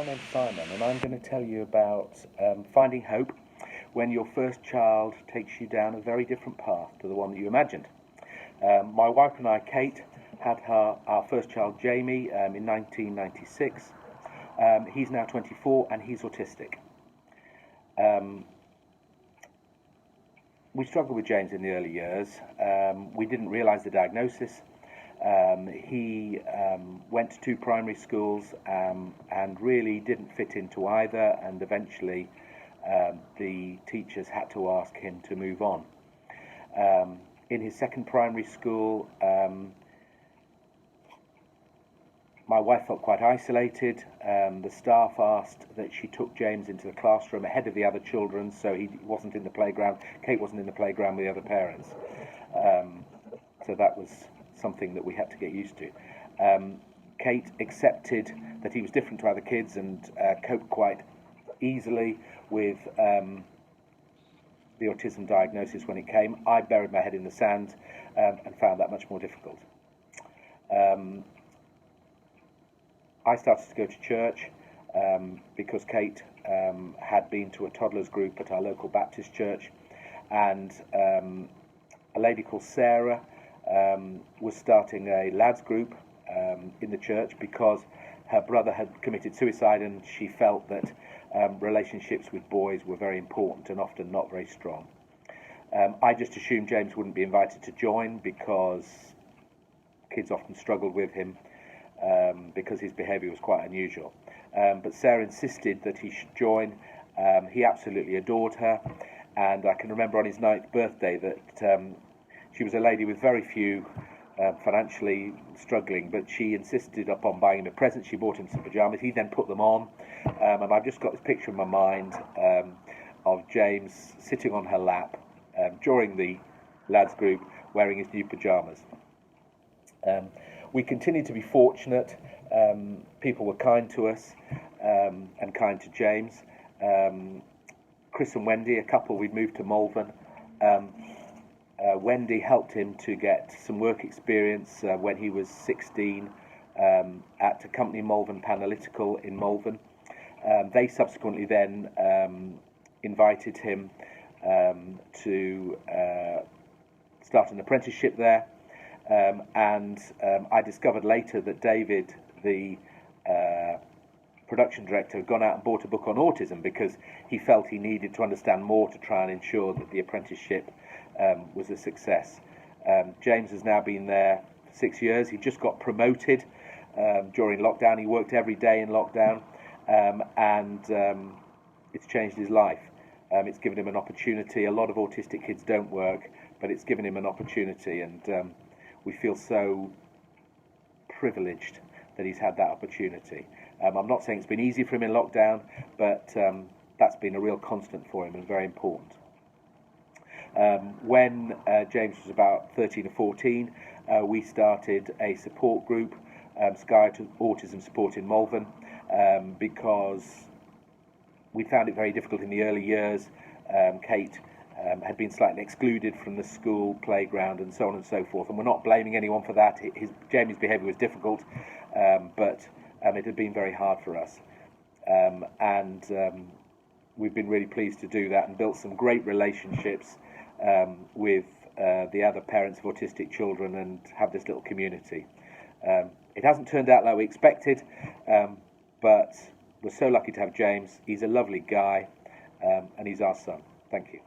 my name's Simon, and I'm going to tell you about finding hope when your first child takes you down a very different path to the one that you imagined. My wife and I, Kate, had our first child, Jamie, in 1996. He's now 24 and he's autistic. We struggled with James in the early years. We didn't realise the diagnosis. He went to two primary schools and really didn't fit into either, and eventually the teachers had to ask him to move on. In his second primary school, my wife felt quite isolated. The staff asked that she took James into the classroom ahead of the other children, so he wasn't in the playground. Kate wasn't in the playground with the other parents. So that was something that we had to get used to. Kate accepted that he was different to other kids and coped quite easily with the autism diagnosis when it came. I buried my head in the sand and found that much more difficult. I started to go to church because Kate had been to a toddlers group at our local Baptist church, and a lady called Sarah was starting a lads group in the church because her brother had committed suicide, and she felt that relationships with boys were very important and often not very strong. I just assumed James wouldn't be invited to join because kids often struggled with him because his behaviour was quite unusual. But Sarah insisted that he should join. He absolutely adored her, and I can remember on his 9th birthday that she was a lady with very few financially struggling, but she insisted upon buying him a present. She bought him some pyjamas. He then put them on, and I've just got this picture in my mind of James sitting on her lap during the lads group wearing his new pyjamas. We continued to be fortunate. People were kind to us and kind to James. Chris and Wendy, a couple, we'd moved to Malvern. Wendy helped him to get some work experience when he was 16 at a company, Malvern Analytical in Malvern. They subsequently then invited him to start an apprenticeship there. And I discovered later that David, the production director, had gone out and bought a book on autism because he felt he needed to understand more to try and ensure that the apprenticeship was a success. James has now been there for 6 years. He just got promoted during lockdown. He worked every day in lockdown, and it's changed his life. It's given him an opportunity. A lot of autistic kids don't work, but it's given him an opportunity, and we feel so privileged that he's had that opportunity. I'm not saying it's been easy for him in lockdown, but that's been a real constant for him and very important. When James was about 13 or 14, we started a support group, Sky Autism Support in Malvern, because we found it very difficult in the early years. Kate had been slightly excluded from the school playground and so on and so forth, and we're not blaming anyone for that. Jamie's behaviour was difficult, but it had been very hard for us, and we've been really pleased to do that and built some great relationships with the other parents of autistic children and have this little community. It hasn't turned out like we expected, but we're so lucky to have James. He's a lovely guy, and he's our son. Thank you.